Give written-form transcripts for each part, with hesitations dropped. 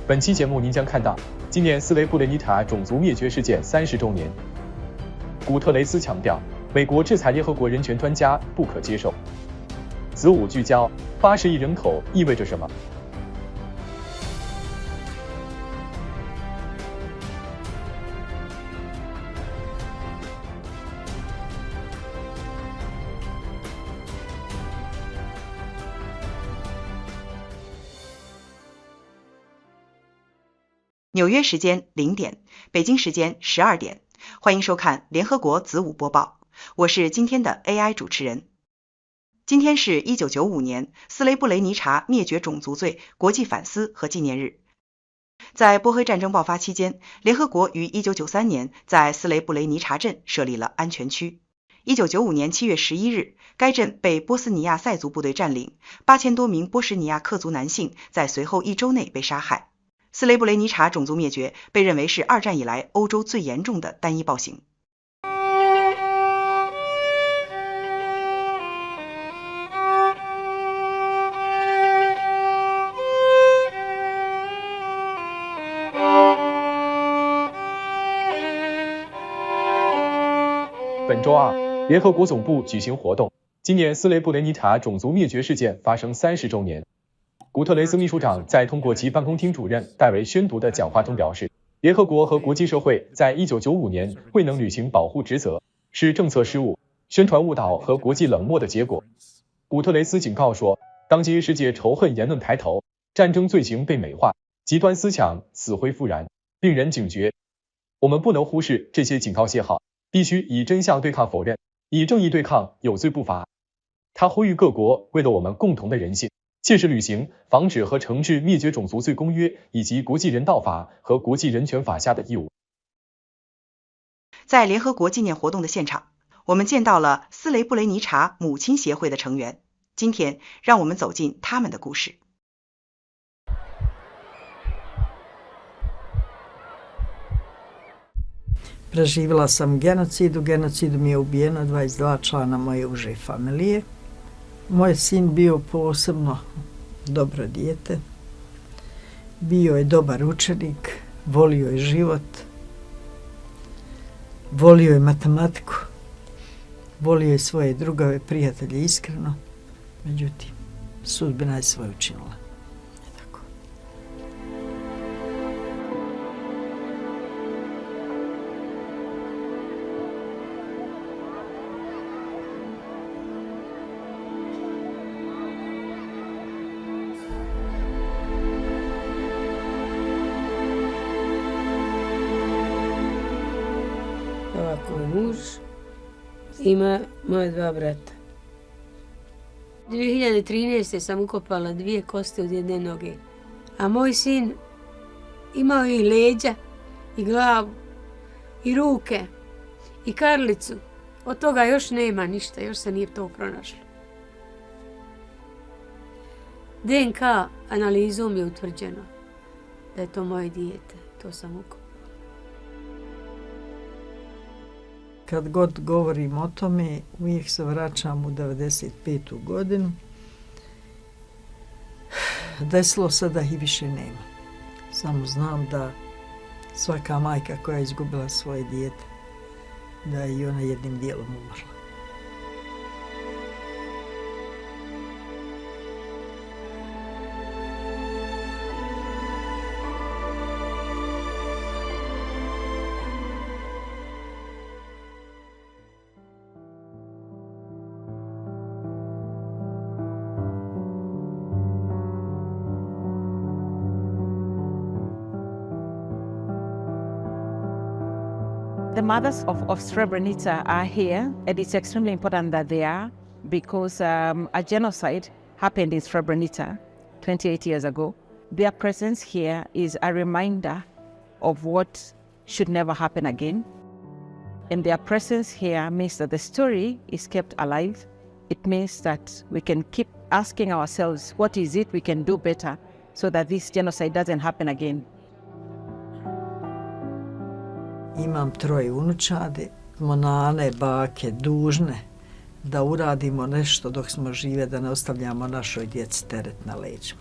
本期节目您将看到，纪念斯雷布雷尼塔种族灭绝事件30周年。古特雷斯强调，美国制裁联合国人权专家不可接受。子午聚焦，80亿人口意味着什么？纽约时间0点，北京时间12点，欢迎收看联合国子午播报。我是今天的 AI 主持人。今天是1995年斯雷布雷尼察灭绝种族罪国际反思和纪念日。在波黑战争爆发期间，联合国于1993年在斯雷布雷尼察镇设立了安全区。1995年7月11日，该镇被波斯尼亚塞族部队占领，8000多名波什尼亚克族男性在随后1周内被杀害。斯雷布雷尼察种族灭绝被认为是2战以来欧洲最严重的单一暴行。本周二，联合国总部举行活动，纪念斯雷布雷尼察种族灭绝事件发生30周年。古特雷斯秘书长在通过其办公厅主任代为宣读的讲话中表示，联合国和国际社会在1995年未能履行保护职责，是政策失误、宣传误导和国际冷漠的结果。古特雷斯警告说，当今世界仇恨言论抬头，战争罪行被美化，极端思想死灰复燃，令人警觉。我们不能忽视这些警告信号，必须以真相对抗否认，以正义对抗有罪不罚。他呼吁各国为了我们共同的人性，切实履行防止和惩治灭绝种族罪公约以及国际人道法和国际人权法下的义务。在联合国纪念活动的现场，我们见到了斯雷布雷尼察母亲协会的成员。今天，让我们走进他们的故事。Preživjela sam genocid, u genocidu mi je ubijeno 22 člana moje uže familije. Moj sin bio posebno dobro dijete, bio je dobar učenik, volio je život, volio je matematiku, volio je svoje drugove, prijatelje iskreno, međutim, sudbina je svoje učinila. Muž ima moje 2 brata. 2013. sam ukopala 2 kosti od jedne noge, a moj sin imao je i leđa, i glavu, i ruke, i karlicu. Od toga još nema ništa, još se nije to pronašlo. DNK analizom je utvrđeno da je to moje dijete, to sam ukopala. Kad god govorim o tome, uvijek se vraćam u 95. godinu. Desilo se da ih više nema. Samo znam da svaka majka koja je izgubila svoje dijete, da je i ona jednim dijelom umrla. The mothers of Srebrenica are here, and it's extremely important that they are because a genocide happened in Srebrenica 28 years ago. Their presence here is a reminder of what should never happen again. And their presence here means that the story is kept alive. It means that we can keep asking ourselves, what is it we can do better so that this genocide doesn't happen again? Imam 3 unučadi, smo nane, bake, dužne da uradimo nešto dok smo žive, da ne ostavljamo našoj djeci teret na leđima.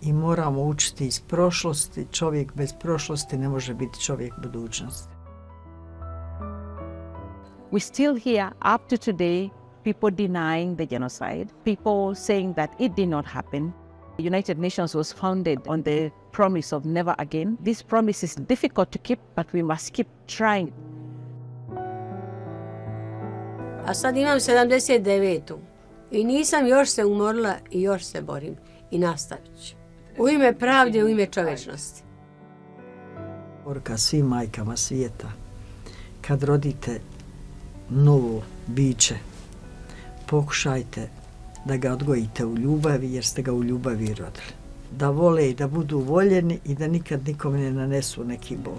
i moramo učiti iz prošlosti. Čovjek bez prošlosti ne može biti čovjek budućnosti. We still hear up to today people denying the genocide, people saying that it did not happen. The United Nations was founded on the promise of never again. This promise is difficult to keep, but we must keep trying. A sad imam 79. I nisam još se umorila i još se borim. I nastavit ću. U ime pravde, u ime čovečnosti. Poruka svim majkama svijeta, kad rodite novo biće, pokušajte da ga odgojite u ljubavi, jer ste ga u ljubavi rodili. Da vole i da budu voljeni i da nikad nikome ne nanesu neki bol.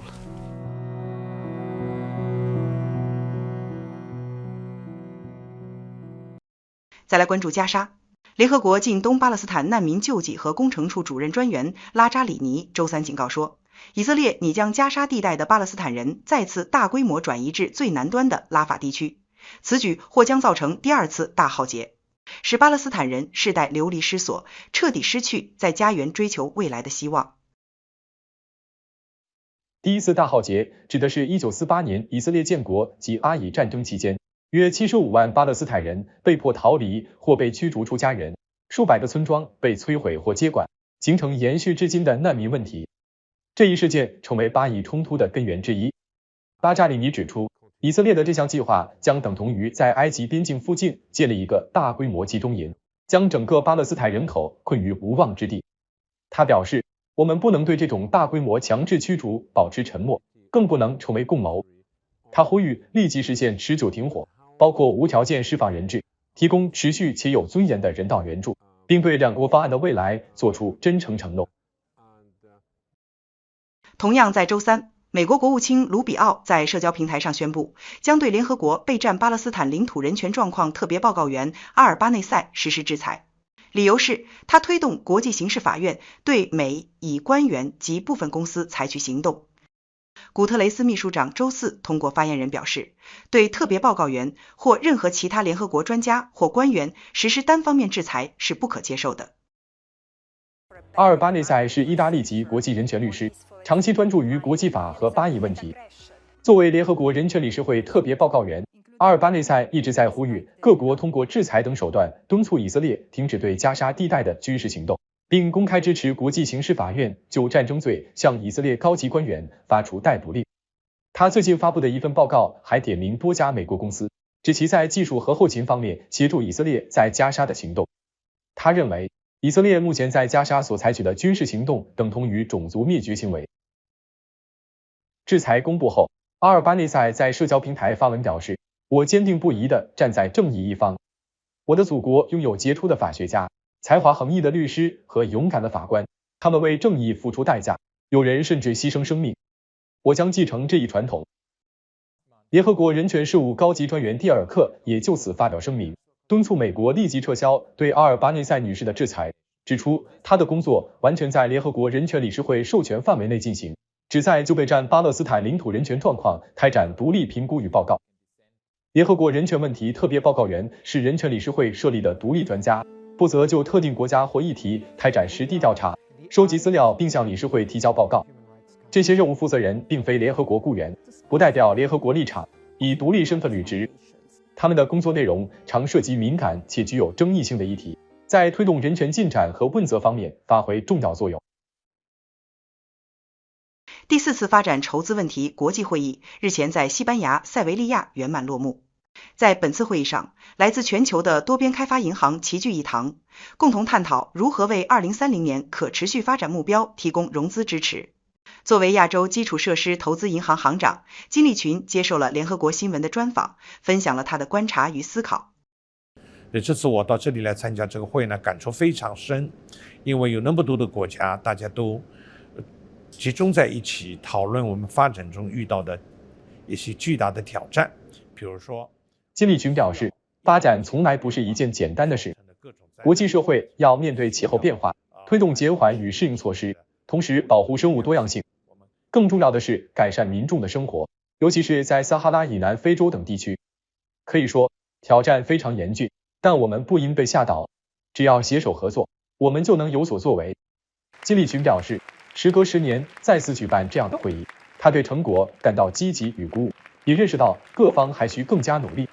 再来关注加沙。联合国近东巴勒斯坦难民救济和工程处主任专员拉扎里尼周三警告说，以色列拟将加沙地带的巴勒斯坦人再次大规模转移至最南端的拉法地区，此举或将造成第二次大浩劫，使巴勒斯坦人世代流离失所，彻底失去在家园追求未来的希望。第一次大浩劫指的是1948年以色列建国及阿以战争期间，约75万巴勒斯坦人被迫逃离或被驱逐出家园，数百个村庄被摧毁或接管，形成延续至今的难民问题。这一事件成为巴以冲突的根源之一。拉扎里尼指出，以色列的这项计划将等同于在埃及边境附近建立一个大规模集中营，将整个巴勒斯坦人口困于无望之地。他表示，我们不能对这种大规模强制驱逐保持沉默，更不能成为共谋。他呼吁立即实现持久停火，包括无条件释放人质，提供持续且有尊严的人道援助，并对两国方案的未来做出真诚承诺。同样在周三，美国国务卿卢比奥在社交平台上宣布，将对联合国备战巴勒斯坦领土人权状况特别报告员阿尔巴内塞实施制裁，理由是他推动国际刑事法院对美以官员及部分公司采取行动。古特雷斯秘书长周四通过发言人表示，对特别报告员或任何其他联合国专家或官员实施单方面制裁是不可接受的。阿尔巴内塞是意大利籍国际人权律师，长期专注于国际法和巴以问题。作为联合国人权理事会特别报告员，阿尔巴内塞一直在呼吁各国通过制裁等手段敦促以色列停止对加沙地带的军事行动，并公开支持国际刑事法院就战争罪向以色列高级官员发出逮捕令。他最近发布的一份报告还点名多家美国公司，指其在技术和后勤方面协助以色列在加沙的行动。他认为，以色列目前在加沙所采取的军事行动等同于种族灭绝行为。制裁公布后，阿尔巴内塞在社交平台发文表示，我坚定不移地站在正义一方。我的祖国拥有杰出的法学家、才华横溢的律师和勇敢的法官，他们为正义付出代价，有人甚至牺牲生命。我将继承这一传统。联合国人权事务高级专员蒂尔克也就此发表声明，敦促美国立即撤销对阿尔巴内塞女士的制裁，指出她的工作完全在联合国人权理事会授权范围内进行，旨在就备战巴勒斯坦领土人权状况开展独立评估与报告。联合国人权问题特别报告员是人权理事会设立的独立专家，负责就特定国家或议题开展实地调查，收集资料并向理事会提交报告。这些任务负责人并非联合国雇员，不代表联合国立场，以独立身份履职。他们的工作内容常涉及敏感且具有争议性的议题，在推动人权进展和问责方面发挥重要作用。第四次发展筹资问题国际会议日前在西班牙塞维利亚圆满落幕。在本次会议上，来自全球的多边开发银行齐聚一堂，共同探讨如何为2030年可持续发展目标提供融资支持。作为亚洲基础设施投资银行行长，金立群接受了联合国新闻的专访，分享了他的观察与思考。这次我到这里来参加这个会呢，感触非常深，因为有那么多的国家，大家都集中在一起讨论我们发展中遇到的一些巨大的挑战。比如说，金立群表示，发展从来不是一件简单的事，国际社会要面对气候变化，推动减缓与适应措施，同时保护生物多样性。更重要的是改善民众的生活，尤其是在撒哈拉以南非洲等地区。可以说，挑战非常严峻，但我们不应被吓倒，只要携手合作，我们就能有所作为。金立群表示，时隔10年再次举办这样的会议，他对成果感到积极与鼓舞，也认识到各方还需更加努力。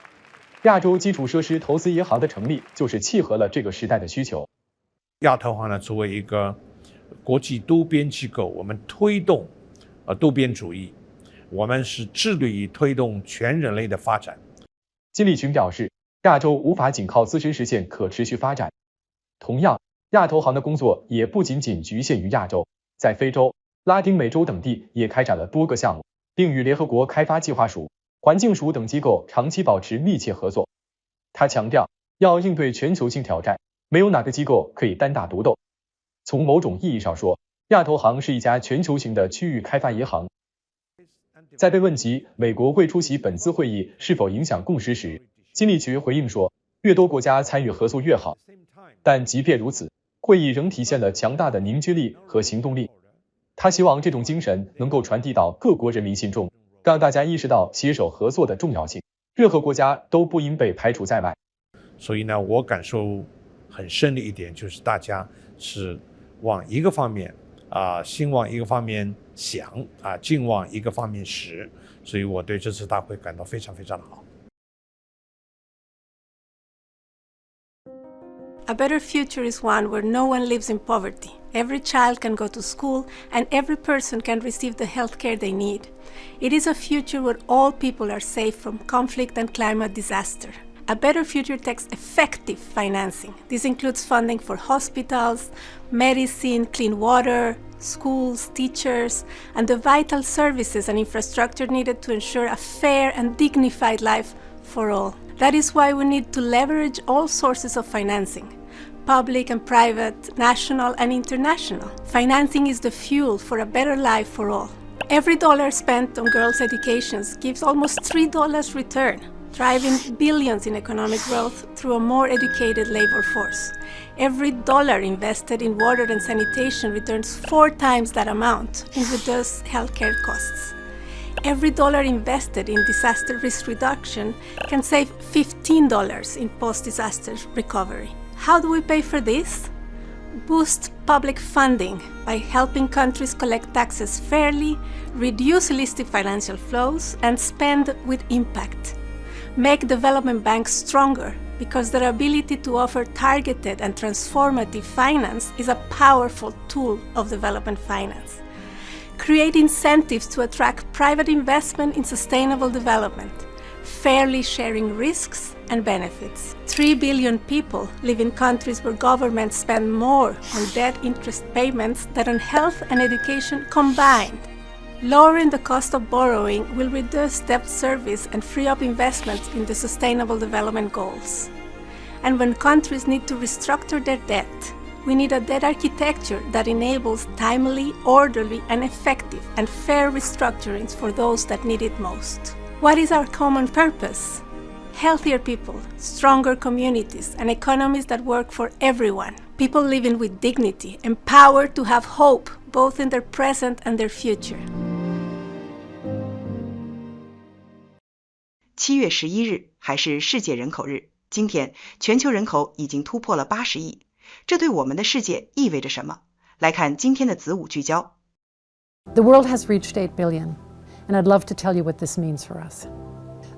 亚洲基础设施投资银行的成立，就是契合了这个时代的需求。亚投行呢，作为一个国际多边机构，我们推动多边主义，我们是致力于推动全人类的发展。金立群表示，亚洲无法仅靠自身实现可持续发展。同样，亚投行的工作也不仅仅局限于亚洲，在非洲、拉丁美洲等地也开展了多个项目，并与联合国开发计划署、环境署等机构长期保持密切合作。他强调，要应对全球性挑战，没有哪个机构可以单打独斗。从某种意义上说，亚投行是一家全球型的区域开发银行。在被问及美国会出席本次会议是否影响共识时，金立群回应说，越多国家参与合作越好。但即便如此，会议仍体现了强大的凝聚力和行动力。他希望这种精神能够传递到各国人民心中，让大家意识到携手合作的重要性，任何国家都不应被排除在外。所以呢，我感受很深的一点就是大家是往一个方面兴往一个方面想劲往一个方面使，所以我对这次大会感到非常非常的好。A better future is one where no one lives in poverty. Every child can go to school and every person can receive the health care they need. It is a future where all people are safe from conflict and climate disaster. A better future takes effective financing. This includes funding for hospitals, medicine, clean water, schools, teachers, and the vital services and infrastructure needed to ensure a fair and dignified life for all. That is why we need to leverage all sources of financing, public and private, national and international. Financing is the fuel for a better life for all. Every dollar spent on girls' education gives almost $3 return, driving billions in economic growth through a more educated labor force. Every dollar invested in water and sanitation returns 4 times that amount in reduced healthcare costs. Every dollar invested in disaster risk reduction can save $15 in post-disaster recovery. How do we pay for this? Boost public funding by helping countries collect taxes fairly, reduce illicit financial flows, and spend with impact. Make development banks stronger because their ability to offer targeted and transformative finance is a powerful tool of development finance. Create incentives to attract private investment in sustainable development, fairly sharing risks and benefits. 3 billion people live in countries where governments spend more on debt interest payments than on health and education combined. Lowering the cost of borrowing will reduce debt service and free up investments in the sustainable development goals. And when countries need to restructure their debt, we need a debt architecture that enables timely, orderly, and effective and fair restructurings for those that need it most. What is our common purpose? Healthier people, stronger communities, and economies that work for everyone. People living with dignity, empowered to have hope, both in their present and their future. 7月11日还是世界人口日，今天全球人口已经突破了80亿。这对我们的世界意味着什么？来看今天的子午聚焦。The world has reached 8 billion, and I'd love to tell you what this means for us.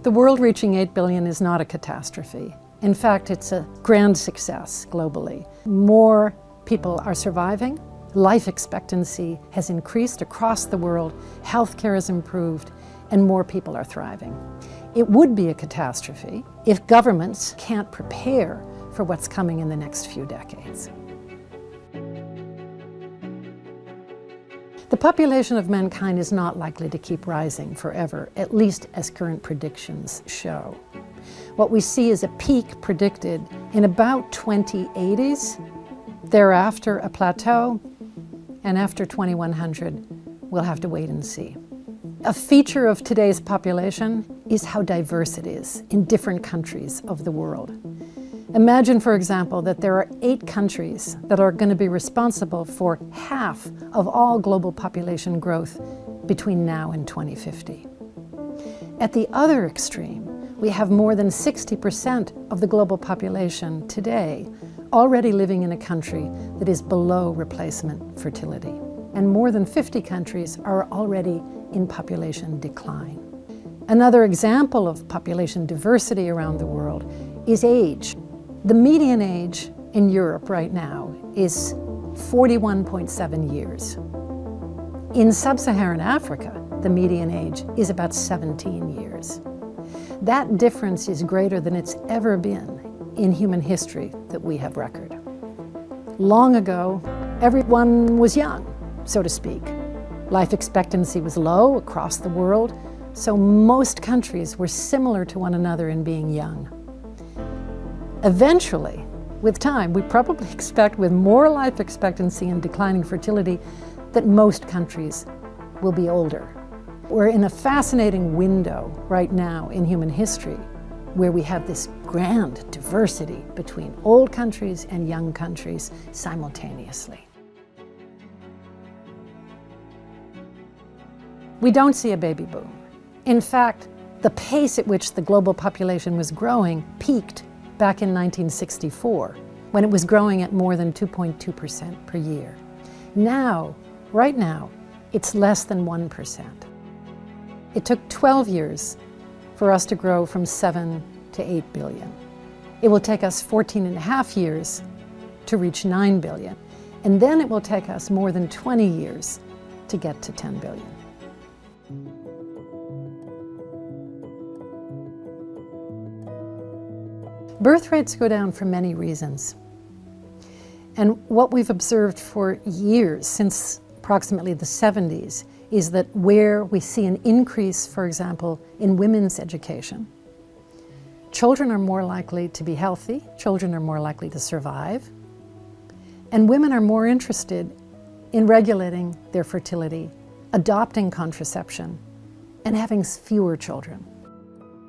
The world reaching 8 billion is not a catastrophe. In fact, it's a grand success globally. More people are surviving. Life expectancy has increased across the world. Healthcare has improved, and more people are thriving. It would be a catastrophe if governments can't prepare for what's coming in the next few decades. The population of mankind is not likely to keep rising forever, at least as current predictions show. What we see is a peak predicted in about 2080s, thereafter a plateau, and after 2100, we'll have to wait and see. A feature of today's population is how diverse it is in different countries of the world. Imagine, for example, that there are 8 countries that are going to be responsible for half of all global population growth between now and 2050. At the other extreme, we have more than 60% of the global population today already living in a country that is below replacement fertility. And more than 50 countries are already in population decline. Another example of population diversity around the world is age. The median age in Europe right now is 41.7 years. In sub-Saharan Africa, the median age is about 17 years. That difference is greater than it's ever been in human history that we have record. Long ago, everyone was young, so to speak. Life expectancy was low across the world, so most countries were similar to one another in being young. Eventually, with time, we probably expect with more life expectancy and declining fertility that most countries will be older. We're in a fascinating window right now in human history where we have this grand diversity between old countries and young countries simultaneously. We don't see a baby boom. In fact, the pace at which the global population was growing peaked back in 1964, when it was growing at more than 2.2% per year. Now, right now, it's less than 1%. It took 12 years for us to grow from 7 to 8 billion. It will take us 14 and a half years to reach 9 billion. And then it will take us more than 20 years to get to 10 billion. Birth rates go down for many reasons. And what we've observed for years, since approximately the 70s, is that where we see an increase, for example, in women's education, children are more likely to be healthy, children are more likely to survive, and women are more interested in regulating their fertility, adopting contraception, and having fewer children.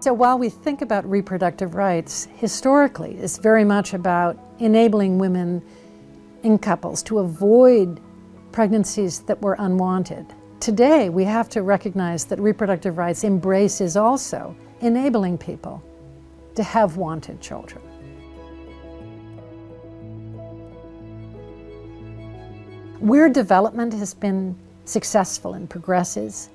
So while we think about reproductive rights, historically, it's very much about enabling women in couples to avoid pregnancies that were unwanted. Today, we have to recognize that reproductive rights embraces also enabling people to have wanted children. Where development has been successful and progresses,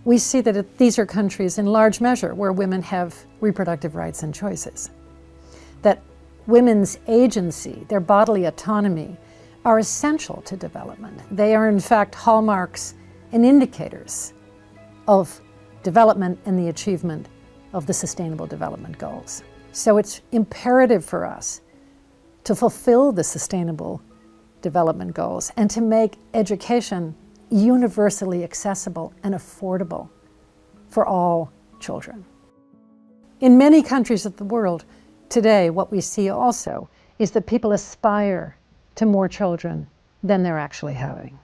we see that these are countries in large measure where women have reproductive rights and choices. That women's agency, their bodily autonomy, are essential to development. They are in fact hallmarks and indicators of development and the achievement of the Sustainable Development Goals. So it's imperative for us to fulfill the Sustainable Development Goals and to make education universally accessible and affordable for all children. In many countries of the world today, what we see also is that people aspire to more children than they're actually having.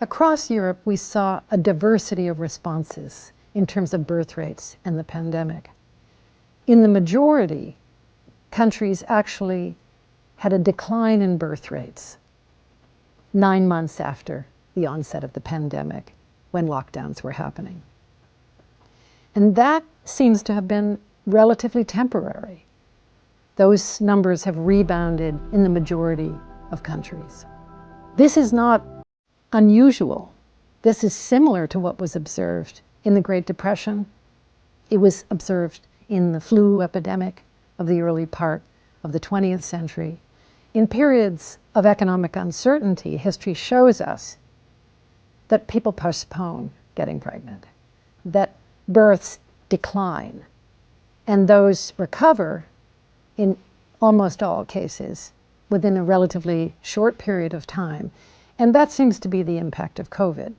Across Europe, we saw a diversity of responses in terms of birth rates and the pandemic. In the majority, countries actually had a decline in birth rates 9 months after the onset of the pandemic, when lockdowns were happening. And that seems to have been relatively temporary. Those numbers have rebounded in the majority of countries. This is not unusual. This is similar to what was observed in the Great Depression. It was observed in the flu epidemic of the early part of the 20th century. In periods of economic uncertainty, history shows us that people postpone getting pregnant, that births decline, and those recover in almost all cases within a relatively short period of time. And that seems to be the impact of COVID.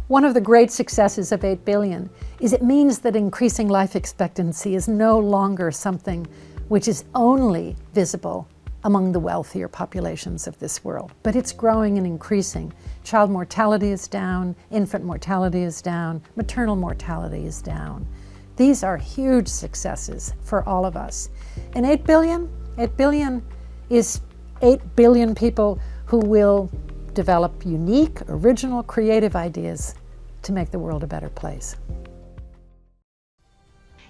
One of the great successes of 8 billion is it means that increasing life expectancy is no longer something which is only visible among the wealthier populations of this world, but it's growing and increasing. Child mortality is down, infant mortality is down, maternal mortality is down. These are huge successes for all of us. And 8 billion is 8 billion people who will develop unique, original, creative ideas to make the world a better place.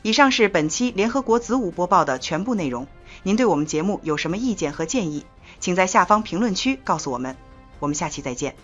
以上是本期联合国子午播报的全部内容。您对我们节目有什么意见和建议，请在下方评论区告诉我们。我们下期再见。